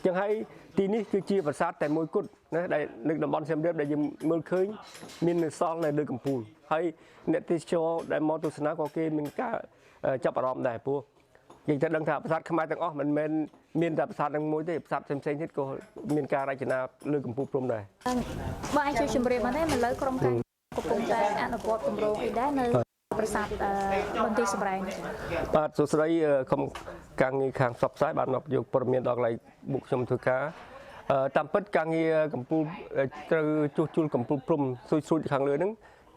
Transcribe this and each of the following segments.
ចឹងហើយទីនេះគឺជាប្រាសាទតែមួយគត់ណាដែលនៅតំបន់សៀមរាបដែលយើងមើលឃើញមានសល់នៅលើកំពូលហើយអ្នកទេសចរដែលមកទស្សនាក៏គេមានការចាប់អារម្មណ៍ដែរព្រោះយើងត្រូវដឹងថាប្រាសាទខ្មែរទាំងអស់មិនមែនមានតែប្រាសាទនឹងមួយទេប្រាសាទផ្សេងៗទៀតក៏មានការរចនាលើកំពូលព្រំដែរបើអាចជួយជម្រាបមកទេមកលើក្រុមការកំពុងតែអនុវត្តគម្រោងអីដែរនៅប្រាសាទបន្ទាយសម្រែងបាទសួស្តីខ្ញុំការងារខាងផ្សព្វផ្សាយបានមកយកព័ត៌មានដល់កន្លែងបុកខ្ញុំធ្វើការតាមពិតការងារកម្ពុជាត្រូវជួសជុលកម្ពុជាព្រំស្រួយខាងលើហ្នឹង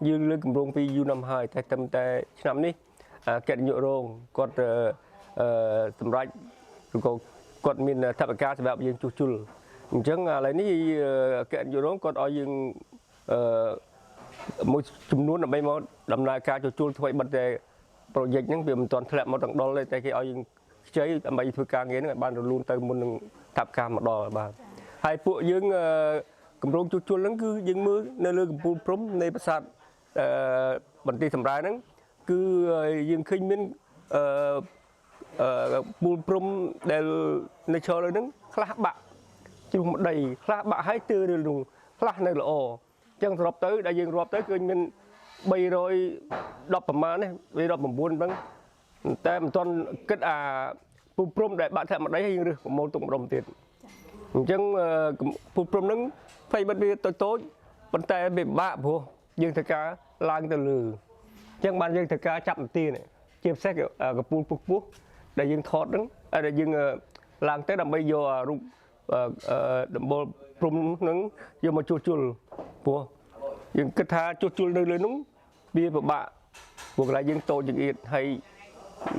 យើងលើកគម្រោងពីយូរណាស់ហើយតែឆ្នាំនេះកិត្តិយសរងគាត់សម្រាប់ឬក៏គាត់មានថវិកាសម្រាប់យើងជួសជុលអញ្ចឹងឥឡូវនេះកិត្តិយសរងគាត់ឲ្យយើងមួយចំនួនដើម្បីមកដំណើរការជួសជុលធ្វើបិទតែប្រូជែកហ្នឹងវាមិនទាន់ធ្លាក់មកទាំងដុលទេតែគេឲ្យយើងខ្ចីដើម្បីធ្វើការងារហ្នឹងឲ្យបានរលូនទៅមុននឹងថវិកាមកដល់បាទហើយពួកយើងគម្រោងជួសជុលហ្នឹងគឺយើងមើលនៅលើកំពូលព្រំនៃប្រាសាទបន្ទាយសម្រែហ្នឹងគឺយើងឃើញមានពូលព្រំដែលនៅឈរលើហ្នឹងខ្លះបាក់ជ្រុះម្ដីខ្លះបាក់ហើយទើរឿងនោះខ្លះនៅល្អអញ្ចឹងសរុបទៅដែលយើងរាប់ទៅគឺមាន310ប្រមាណនេះ319ហ្នឹងតែមិនទាន់គិតពូព្រំដែលបាក់ធ្លាក់ម្ដីហើយយើងរើសប្រមូលទុកម្ដុំទៀតអញ្ចឹងពូព្រំហ្នឹងផ្ទៃបិទវាតូចប៉ុន្តែវាពិបាកព្រោះយើងត្រូវការឡើងទៅលើអញ្ចឹងបានយើងត្រូវការចាប់នាទីនេះជាពិសេសកពូលពុះដែលយើងថតហ្នឹងដែលយើងឡើងទៅដើម្បីយករូបដំបូលព្រំហ្នឹងយកមកជួសជុលព្រោះយើងគិតថាជួសជុលនៅលើនោះវាពិបាកព្រោះកន្លែងយើងតូចចង្អៀតហើយ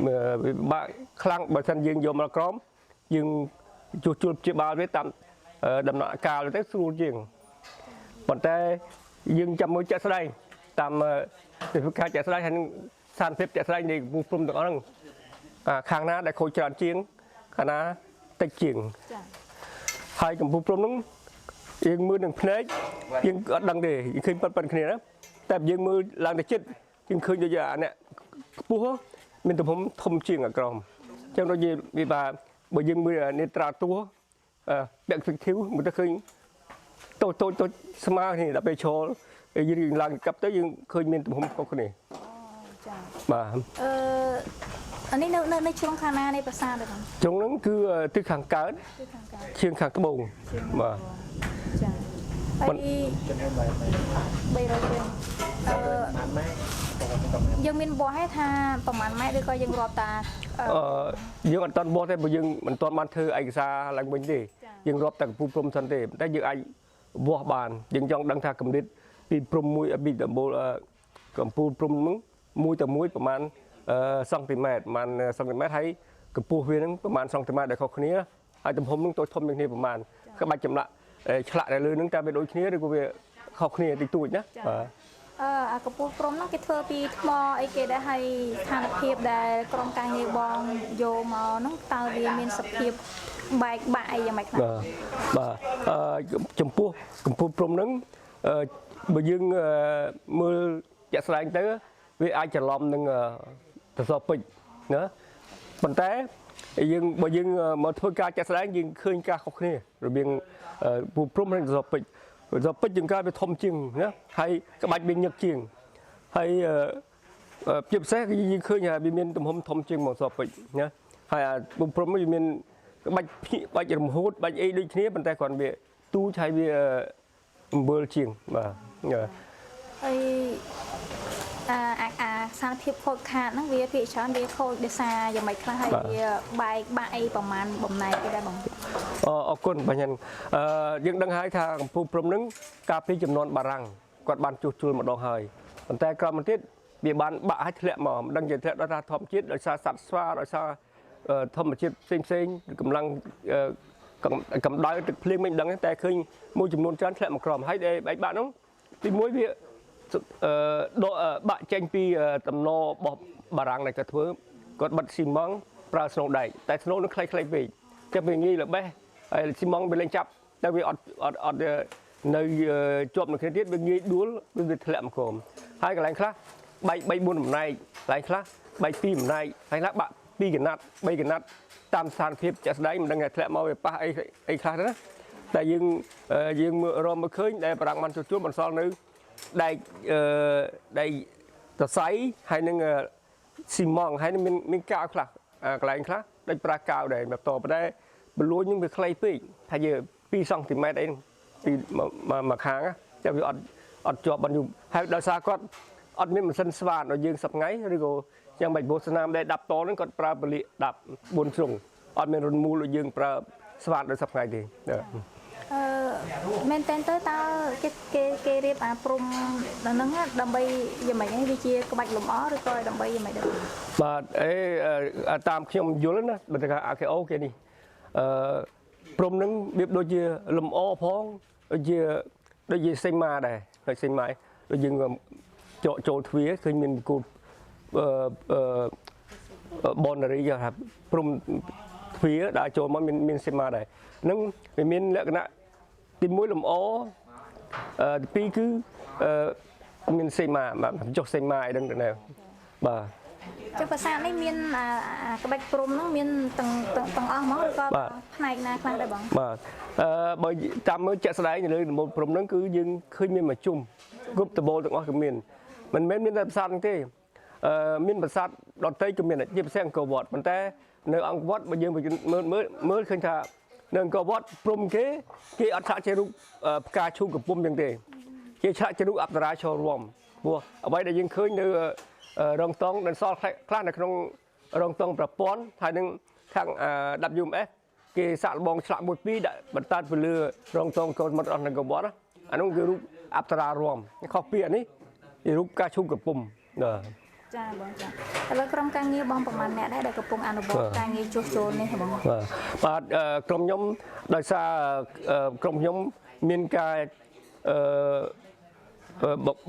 វាពិបាកខ្លាំងបើមិនយើងយកមកក្រមយើងជួសជុលព្យាបាលវាតាមដំណាក់កាលទៅស្រួលជាងប៉ុន្តែយើងចាំមើលចាក់ស្ដែងតាមធ្វើការចាក់ស្ដែងហើយស្ថានភាពចាក់ស្ដែងនៃកំពូលព្រំទាំងអស់ហ្នឹងខាងណាដែលខូចច្រើនជាងខាងណាតិចជាងហើយកំពូលព្រំហ្នឹងយើងមើលនឹងភ្នែកយើងអត់ដឹងទេយើងឃើញប៉ុនគ្នាណាតែយើងមើលឡើងទៅចិត្តយើងឃើញដូចអាអ្នកខ្ពស់មានទំហំធំជាងអាក្រមអញ្ចឹងដូចវាបើយើងមើលនេត្រាទស្សន៍perspective មើលទៅឃើញតូចស្មើគ្នាដល់ពេលឈរយើងឡើងកាប់ទៅយើងឃើញមានទំហំខុសគ្នាចាបាទអានេះនៅជ្រុងខាងណានៃប្រាសាទទេបងជ្រុងហ្នឹងគឺទិសខាងកើតឈៀងខាងត្បូងបាទចាហើយ300រៀលយើងមានបោះទេថាប្រហែលម៉ែត្រឬក៏យើងរាប់តាយើងអត់ទាន់បោះទេព្រោះយើងមិនទាន់បានធ្វើឯកសារឡើងវិញទេយើងរាប់តែកំពូលព្រំសិនទេតែយើងអាចបោះបានយើងចង់ដឹងថាកម្រិតពីព្រំមួយពីដំបូលកំពូលព្រំហ្នឹងមួយទៅមួយប្រហែលសង់ទីម៉ែត្រប្រហែលសង់ទីម៉ែត្រហើយកម្ពស់វាហ្នឹងប្រហែលសង់ទីម៉ែត្រដែលខុសគ្នាហើយទំហំហ្នឹងតូចធំជាងគ្នាប្រហែលក្បាច់ចម្លាក់ឆ្លាក់ដែលលើហ្នឹងតើវាដូចគ្នាឬក៏វាខុសគ្នាតិចតួចណាបាទអាកំពូលព្រំហ្នឹងគេធ្វើពីថ្មអីគេដែរហើយស្ថានភាពដែលក្រុមការងារបងយកមកហ្នឹងតើវាមានសភាពបែកបាក់អីយ៉ាងម៉េចខ្លះបាទចំពោះកំពូលព្រំហ្នឹងបើយើងមើលជាក់ស្ដែងទៅវាអាចច្រឡំនឹងសសរពេជ្រណាប៉ុន្តែបើយើងមកធ្វើការចាក់ស្ដែងយើងឃើញការខុសគ្នារវាងពូព្រំនិងសសរពេជ្រយើងការវាធំជាងណាហើយក្បាច់វាញឹកជាងហើយជាពិសេសយើងឃើញថាវាមានទំហំធំជាងមកសសរពេជ្រណាហើយពូព្រំវាមានក្បាច់ភ្នែកបាច់រំហួតបាច់អីដូចគ្នាប៉ុន្តែគ្រាន់វាទូចហើយវាអំបិលជាងបាទហើយស្ថានភាពខូចខាតហ្នឹងវាភាគច្រើនវាខូចដោយសារយ៉ាងម៉េចខ្លះហើយវាបែកបាក់អីប្រហែលបំណែកគេដែរបងអរគុណបងញ៉ាំយើងដឹងហើយថាកំពូលព្រំហ្នឹងកាលពីចំនួនបារាំងគាត់បានជួសជុលម្ដងហើយប៉ុន្តែក្រោយមកទៀតវាបានបាក់ឲ្យធ្លាក់មកមិនដឹងជាធ្លាក់ដោយថាធម្មជាតិដោយសារសត្វស្វាដោយសារធម្មជាតិផ្សេងកម្លាំងកម្ដៅទឹកភ្លៀងមិនដឹងតែឃើញមួយចំនួនច្រើនធ្លាក់មកក្រោមហើយដែលបែកបាក់ហ្នឹងទីមួយវាដកបាក់ចេញពីតំណរបស់បារាំងដែលគាត់ធ្វើគាត់បិទស៊ីម៉ង់ប្រើស្នូដែកតែស្នូនឹងខ្លីៗពេកតែវាងាយល្បេះហើយស៊ីម៉ង់វាលេងចាប់តែវាអត់នៅជាប់នៅគ្នាទៀតវាងាយដួលវាធ្លាក់មកក្រោមហើយកន្លែងខ្លះបែក3 4 ចំណែកកន្លែងខ្លះបែក2ចំណែកកន្លែងខ្លះបាក់2កណាត់3កណាត់ តាមស្ថានភាពចាក់ស្ដែងមិនដឹងថាធ្លាក់មកវាប៉ះអីខ្លះណាតែយើងរកមកឃើញដែលប្រាំងបានជួសជុលបន្សល់នៅដែកសរសៃហើយនឹងស៊ីម៉ង់ហើយមានកាវខ្លះកន្លែងខ្លះដូចប្រាស់កាវដែរមកតបតែបលួញនឹងវាខ្លីពេកថាយើ2 សង់ទីម៉ែត្រអីពីមួយខាងតែវាអត់ជាប់បានយូរហើយដោយសារគាត់អត់មានម៉ាស៊ីនស្វាតឲ្យយើងសប្ងៃឬក៏យ៉ាងម៉េចបោះស្នាមដែល10តហ្នឹងគាត់ប្រើពលាក14ជ្រុងអត់មានរុនមូលឲ្យយើងប្រើស្វាតដោយសប្ងៃទេមែនតើតើគេរៀបអាព្រំដល់ហ្នឹងដើម្បីយ៉ាងម៉េចវាជាក្បាច់លម្អឬក៏ដើម្បីយ៉ាងម៉េចដែរបាទតាមខ្ញុំយល់ណាបើថា AKO គេនេះព្រំហ្នឹងវាដូចជាលម្អផងដូចជាសេម៉ាដែរដូចសេម៉ាដូចយើងចូលទ្វារឃើញមានគូបនរីថាព្រំទ្វារដាក់ចូលមកមានសេម៉ាដែរហ្នឹងវាមានលក្ខណៈទី1លម្អទី2គឺមានសេម៉ាចុះសេម៉ាអីហ្នឹងដែរបាទចុះប្រាសាទនេះមានក្បាច់ព្រំហ្នឹងមានទាំងអស់ហ្មងឬក៏ផ្នែកណាខ្លះដែរបងបាទបើតាមមើលជាក់ស្ដែងនៅលើដំបូលព្រំហ្នឹងគឺយើងឃើញមានមួយជុំគ្រប់ដំបូលទាំងអស់គឺមានមិនមែនមានតែប្រាសាទហ្នឹងទេមានប្រាសាទដទៃក៏មានជាពិសេសអង្គរវត្តប៉ុន្តែនៅអង្គរវត្តបើយើងមើលឃើញថានៅអង្គរវត្តព្រំគេអត់ឆ្លាក់ជារូបផ្កាឈូកកំពុំចឹងទេគេឆ្លាក់ជារូបអប្សរាចូលរួមព្រោះអ្វីដែលយើងឃើញនៅរងតង់នៅសល់ខ្លះនៅក្នុងរងតង់ប្រព័ន្ធហើយនឹងខាង WMS គេសាក់លបងឆ្លាក់1 2ដាក់បន្តទៅលើរងតង់កូនមាត់អស់នៅអង្គរវត្តអានោះគឺរូបអប្សរារួមខុសពីអានេះជារូបផ្កាឈូកកំពុំចាបងចាឥឡូវក្រុមការងារបងប្រហែលអ្នកដែរដែលកំពុងអនុវត្តការងារជួសជុលនេះបងបាទក្រុមខ្ញុំដោយសារក្រុមខ្ញុំមានការ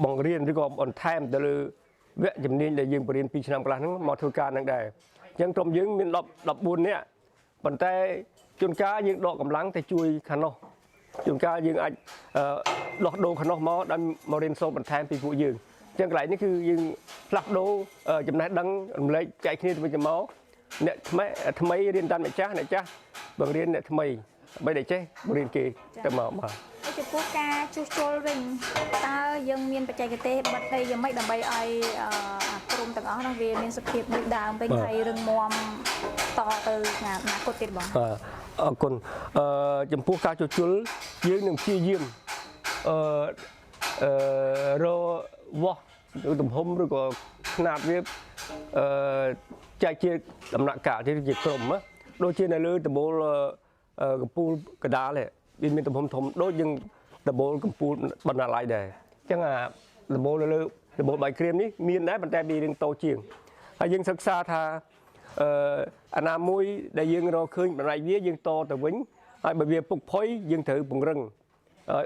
បង្រៀនឬក៏បន្ថែមទៅលើវគ្គជំនាញដែលយើងបរៀន2 ឆ្នាំកន្លះហ្នឹងមកធ្វើការនឹងដែរអញ្ចឹងក្រុមយើងមាន14នាក់ប៉ុន្តែជួនកាលយើងដកកម្លាំងទៅជួយខាងនោះជួនកាលយើងអាចដោះដូរខាងនោះមកដើម្បីមករៀនសូត្របន្ថែមពីពួកយើងអញ្ចឹងកន្លែងនេះគឺយើងផ្លាស់ប្ដូរចំណេះដឹងរំលែកចែកគ្នាទៅវិញទៅមកអ្នកថ្មីរៀនតាមអ្នកចាស់បង្រៀនអ្នកថ្មីបីតែចេះបង្រៀនគេទៅមកបាទចំពោះការជួសជុលវិញតើយើងមានបច្ចេកទេសបិទអីយ៉ាងម៉េចដើម្បីឲ្យព្រំទាំងអស់នោះវាមានសភាពដូចដើមវិញហើយរឹងមាំតទៅថ្ងៃអនាគតទៀតបងអរគុណចំពោះការជួសជុលយើងនឹងព្យាយាមរវាស់ទំហំឬក៏ຂະຫນាតវាចែកជាដំណាក់កាលជាក្រុមដូចជានៅលើដំបូលកំពូលកដាលវាមានទំហំធំដូចយើងដំបូលកំពូលបណ្ណាល័យដែរអញ្ចឹងដំបូលនៅលើដំបូលបាយក្រៀមនេះមានដែរប៉ុន្តែវារឿងតូចជាងហើយយើងសិក្សាថាអាណាមួយដែលយើងរកឃើញបណ្ណាយវាយើងតទៅវិញហើយបើវាពុកផុយយើងត្រូវពង្រឹង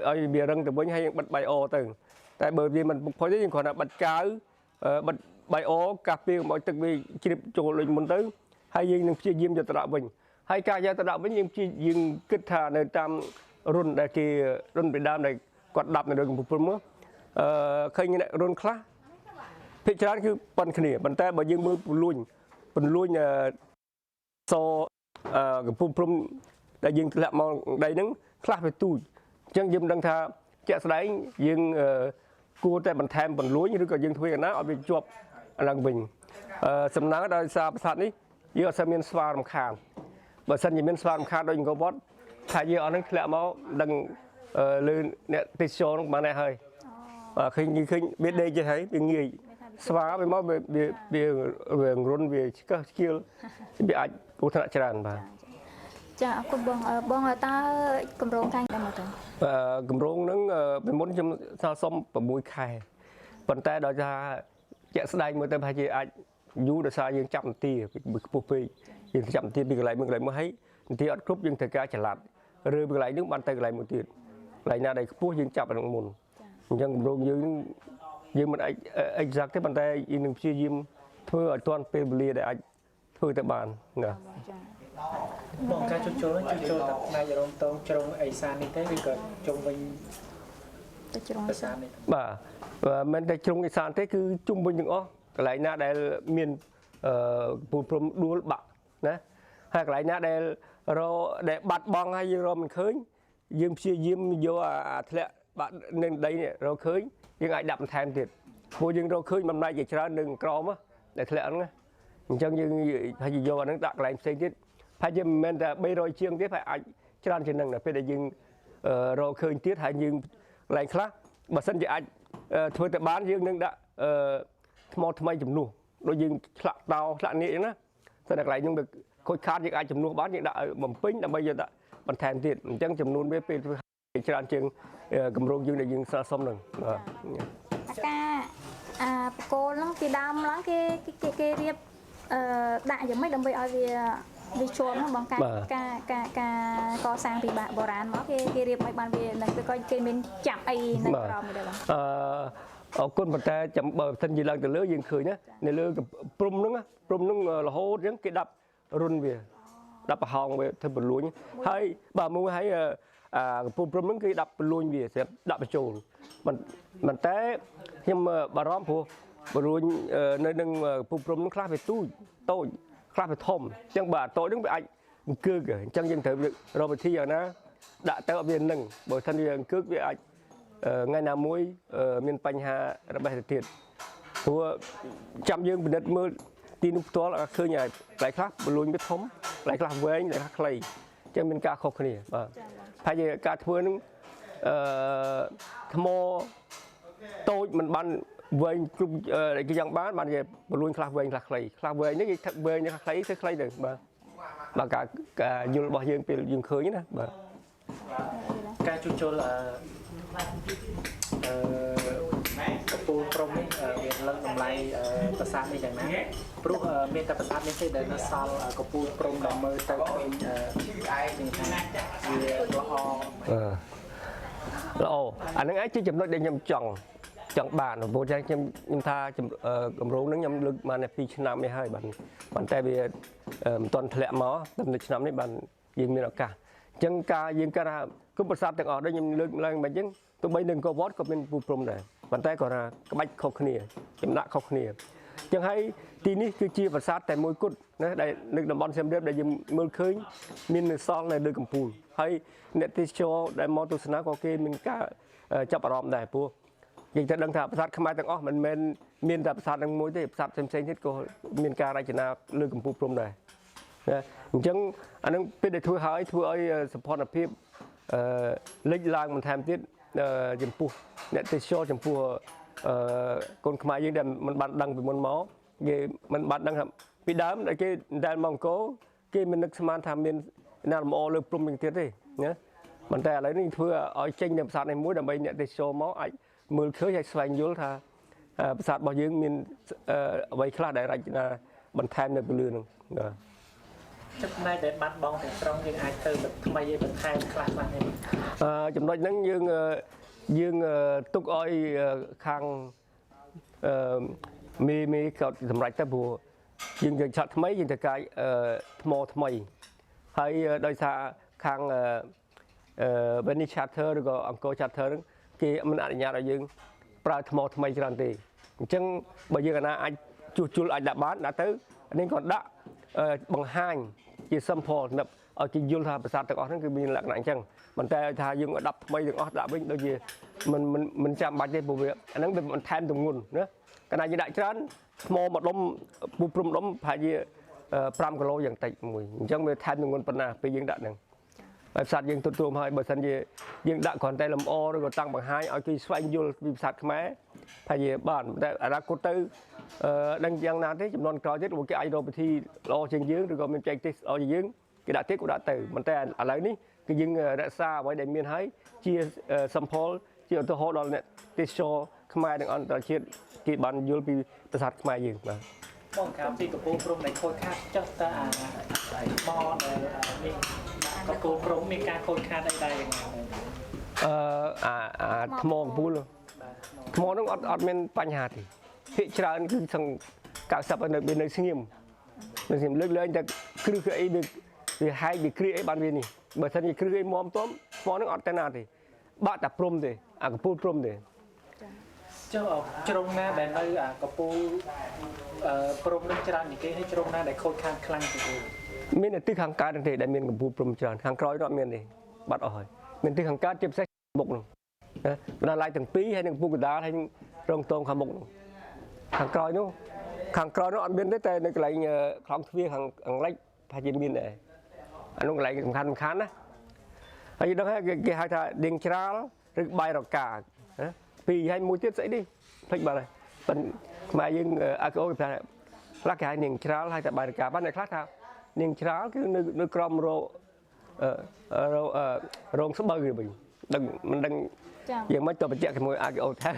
ឲ្យវារឹងទៅវិញហើយយើងបិទបាយអទៅតែបើវាមិនពុកផុយទេយើងគ្រាន់តែបិទកាវបិទបាយអកាសពីកុំឲ្យទឹកវាជ្រាបចូលដូចមុនទៅហើយយើងនឹងព្យាយាមយកទៅដាក់វិញហើយការយកទៅដាក់វិញយើងគិតថានៅតាមរុនដែលគេរុនពីដើមដែលគាត់ដាប់នៅលើកំពូលព្រំឃើញរុនខ្លះភាគច្រើនគឺប៉ុនគ្នាប៉ុន្តែបើយើងមើលពន្លួញកំពូលព្រំដែលយើងធ្លាក់មកដីហ្នឹងខ្លះវាទូចអញ្ចឹងយើងមិនដឹងថាជាក់ស្ដែងយើងគួរតែបន្ថែមពន្លួញឬក៏យើងធ្វើយ៉ាងណាឲ្យវាជាប់ឡើងវិញសំណើដោយសារប្រាសាទនេះយើងអត់សូវមានស្វារំខានបើសិនជាមានស្វារំខានដូចអង្គរវត្តថាយើងអត់នឹងធ្លាក់មកដឹងលើអ្នកទេសចរនោះបានដែរហើយឃើញវាដេកចេះហើយវាងាយស្វាវាមកវារុនវាឆ្កឹះឆ្កៀលវាអាចគ្រោះថ្នាក់ច្រើនបាទចាអរគុណបងតើកម្រងការដែរមកទៅកម្រងហ្នឹងពីមុនខ្ញុំសាសុំ6 ខែប៉ុន្តែដោយសារជាក់ស្ដែងមើលទៅប្រហែលជាអាចយូរដោយសារយើងចាប់នន្ទាខ្ពស់ពេកយើងចាប់នន្ទាពីកន្លែងមួយហើយនន្ទាអត់គ្រប់យើងត្រូវការចល័តឬពីកន្លែងហ្នឹងបានទៅកន្លែងមួយទៀតកន្លែងណាដែលខ្ពស់យើងចាប់អានឹងមុនអញ្ចឹងកម្រងយើងមិនអាច exact ទេប៉ុន្តែយើងនឹងព្យាយាមធ្វើឲ្យទាន់ពេលវេលាដែលអាចធ្វើទៅបានណាបងការជួសជុលតែផ្នែករងតងជ្រុងអេសាននេះទេឬក៏ជុំវិញទៅជ្រុងអេសាននេះបាទមិនតែជ្រុងអេសានទេគឺជុំវិញទាំងអស់កន្លែងណាដែលមានពូលព្រំដួលបាក់ណា ហើយកន្លែងណាដែលរដែលបាត់បង់ហើយយើងរកមិនឃើញយើងព្យាយាមយកអាធ្លាក់បាត់នឹងដីនេះរកឃើញយើងអាចដាក់បន្ថែមទៀតព្រោះយើងរកឃើញបំណាច់ជាច្រើននឹងក្រមដែលធ្លាក់ហ្នឹងអញ្ចឹងយើងហើយយកអាហ្នឹងដាក់កន្លែងផ្សេងទៀតហើយយើងមិនមែនតែ300ជាងទៀតហើយអាចច្រើនជាងហ្នឹងដល់ពេលដែលយើងរកឃើញទៀតហើយយើងកន្លែងខ្លះបើសិនជាអាចធ្វើទៅបានយើងនឹងដាក់ថ្មថ្មីជំនួសដូចយើងឆ្លាក់តោឆ្លាក់នៀកអញ្ចឹងណាតែកន្លែងហ្នឹងខូចខាតយើងអាចជំនួសបានយើងដាក់ឲ្យបំពេញដើម្បីយកដាក់បន្ថែមទៀតអញ្ចឹងចំនួនវាពេលធ្វើច្រើនជាងគម្រោងយើងដែលយើងស្នើសុំហ្នឹងបាទការបកគោលហ្នឹងពីដើមឡើងគេរៀបដាក់យ៉ាងម៉េចដើម្បីឲ្យវាជាប់ហ្នឹងបងការកសាងពីបុរាណមកគេរៀបឲ្យបានវានឹងវាក៏គេមានចាប់អីនៅក្រោមនេះដែរបងអរគុណប៉ុន្តែចាំបើសិនជាឡើងទៅលើយើងឃើញណានៅលើព្រំហ្នឹងរហូតអញ្ចឹងគេដាក់រុនវាដាក់ប្រហោងវាធ្វើបលួញហើយបាទមួយហើយកំពូលព្រំហ្នឹងគេដាក់បលួញវាស្រាប់ដាក់បញ្ចូលមិនតែខ្ញុំបារម្ភព្រោះបលួញនៅនឹងកំពូលព្រំហ្នឹងខ្លះវាតូចខ្លះវាធំអញ្ចឹងបាទតូចហ្នឹងវាអាចអង្គើកអញ្ចឹងយើងត្រូវរកវិធីយ៉ាងណាដាក់ទៅវានឹងបើសិនវាអង្គើកវាអាចថ្ងៃណាមួយមានបញ្ហារបេះទៅទៀតព្រោះចាំយើងពិនិត្យមើលទីនោះផ្ទាល់ឃើញហើយកន្លែងខ្លះបលួញវាធំកន្លែងខ្លះវែងកន្លែងខ្លះខ្លីអញ្ចឹងមានការខុសគ្នាបាទហើយការធ្វើនឹងថ្មតូចមិនបានវែងគ្រប់គេយ៉ាងបានជាបលួញខ្លះវែងខ្លះខ្លីខ្លះវែងនេះគេវែងខ្លះខ្លីធ្វើខ្លីទៅបាទការយល់របស់យើងពេលយើងឃើញណាបាទការជួសជុលកំពូលព្រំនេះវាលើកតម្លៃប្រាសាទនេះយ៉ាងណាព្រោះមានតែប្រាសាទនេះទេដែលនៅសល់កំពូលព្រំដែលមើលទៅឃើញជាងថាវាល្អអានឹងឯងជាចំណុចដែលខ្ញុំចង់បានព្រោះខ្ញុំថាគម្រោងហ្នឹងខ្ញុំលើកបានតែ2ឆ្នាំនេះហើយបានតែវាមិនទាន់ធ្លាក់មកតែនៅឆ្នាំនេះបានយើងមានឱកាសអញ្ចឹងការយើងគាត់ថាគុំប្រាសាទទាំងអស់ដូចខ្ញុំលើកឡើងមិនអញ្ចឹងទោះបីនៅអង្គរវត្តក៏មានពូព្រំដែរប៉ុន្តែគាត់ថាក្បាច់ខុសគ្នាចំណាក់ខុសគ្នាអញ្ចឹងហើយទីនេះគឺជាប្រាសាទតែមួយគត់ណាដែលនៅតំបន់សៀមរាបដែលយើងមើលឃើញមាននៅសល់នៅលើកំពូលហើយអ្នកទេសចរដែលមកទស្សនាក៏គេមានការចាប់អារម្មណ៍ដែរព្រោះយើងត្រូវដឹងថាប្រាសាទខ្មែរទាំងអស់មិនមែនមានតែប្រាសាទនឹងមួយទេប្រាសាទផ្សេងៗទៀតក៏មានការរចនាលើកំពូលព្រំដែរណាអញ្ចឹងអានឹងពេលដែលធ្វើឲ្យសម្ព័ន្ធភាពលេចឡើងបន្ថែមទៀតចំពោះអ្នកទេសចរចំពោះកូនខ្មែរយើងដែលមិនបានដឹងពីមុនមកគេមិនបានដឹងថាពីដើមដែលគេដែលមកអង្គរគេមិននឹកស្មានថាមានណាលម្អលើព្រំយ៉ាងទៀតទេណាប៉ុន្តែឥឡូវនេះធ្វើឲ្យចេញនៅប្រាសាទនេះមួយដើម្បីអ្នកទេសចរមកអាចមើលឃើញហើយស្វែងយល់ថាប្រាសាទរបស់យើងមានអ្វីខ្លះដែលរចនាបន្ថែមនៅពីលើហ្នឹងចំណែកដែលបាត់បង់ទាំងស្រុងយើងអាចទៅថ្មីឲ្យបន្ថែមខ្លះនេះចំណុចហ្នឹងយើងទុកឲ្យខាងមេក៏សម្រេចទៅព្រោះយើងឆ្លាក់ថ្មីយើងត្រូវការថ្មថ្មីហើយដោយសារខាងVenice Charter ឬក៏អង្គរ Charter ហ្នឹងគេមិនអនុញ្ញាតឲ្យយើងប្រើថ្មថ្មីច្រើនទេអញ្ចឹងបើយើងអាចជួសជុលអាចដាក់បានដាក់ទៅនេះក៏ដាក់បង្ហាញជា sample សម្រាប់ឲ្យគេយល់ថាប្រាសាទទាំងអស់ហ្នឹងគឺមានលក្ខណៈអញ្ចឹងប៉ុន្តែថាយើងឲ្យដាក់ថ្មីទាំងអស់ដាក់វិញដូចជាមិនចាំបាច់ទេព្រោះវាអាហ្នឹងវាបន្ថែមទម្ងន់ណាកាលណាយើងដាក់ច្រើនថ្មមួយដុំពូព្រំដុំប្រហែលជា5គីឡូយ៉ាងតិចមួយអញ្ចឹងវាថែមទម្ងន់ប៉ុណ្ណាពេលយើងដាក់ហ្នឹងហើយប្រាសាទយើងទទួលហើយបើសិនជាយើងដាក់គ្រាន់តែលម្អឬក៏តាំងបង្ហាញឲ្យគេស្វែងយល់ពីប្រាសាទខ្មែរថាជាបានតែអនាគតទៅដឹងយ៉ាងណាទេចំនួនក្រោយទៀតគេអាចរកវិធីល្អជាងយើងឬក៏មានចែកទេសល្អជាងយើងគេដាក់ទៀតក៏ដាក់ទៅប៉ុន្តែឥឡូវនេះគឺយើងរក្សាអ្វីដែលមានហើយជា sample ជាឧទាហរណ៍ដល់អ្នកទេសចរខ្មែរនិងអន្តរជាតិគេបានយល់ពីប្រាសាទខ្មែរយើងបាទបងកាលពីកំពូលព្រំដែលខូចខាតចុះតើអាមកដែលមានកំពូលព្រំមានការខូចខាតអីដែរយ៉ាងណាថ្មកំពូលថ្មនោះអត់មានបញ្ហាទេភាគច្រើនគឺសឹង90នៅស្ងៀមលើកលែងតែគ្រឹះអីវាហែកវាគ្រាអីបានវានេះបើសិនជាគ្រឹះអីមុំទុំថ្មនោះអត់តែណាទេបាក់តែព្រំទេអាកំពូលព្រំទេចុះជ្រុងណាដែលនៅអាកំពូលព្រំនឹងច្រើនជាងគេហើយជ្រុងណាដែលខូចខាតខ្លាំងជាងគេ មានតែទិសខាងកើតទេដែលមានកម្ពូលព្រំច្រើនខាងក្រោយនោះអត់មានទេបាត់អស់ហើយមានទិសខាងកើតជាពិសេសមុខនោះណាបណ្ដាល័យទាំងពីរហើយនឹងពុកកដាលហើយនឹងរងតងខាងមុខនោះខាងក្រោយនោះអត់មានទេតែនៅកន្លែងខ្លងទ្វារខាងអង្លេចថាជាមានដែរអានោះកន្លែងសំខាន់ណាហើយដឹងហើយគេហៅថាដៀងច្រាលឬបាយរកាណាពីរហើយមួយទៀតស្អីនេះភ្លេចបាត់ហើយប៉ុន្តែខ្មែរយើងអាកអូគេថាខ្លះគេហៅនាងច្រាលហើយតែបាយរកាប៉ុន្តែខ្លះថានាងច្រាលគឺនៅក្រមរោងស្បូវវិញដឹងមិនដឹងយ៉ាងម៉េចទៅបញ្ជាក់ជាមួយអាកអូថា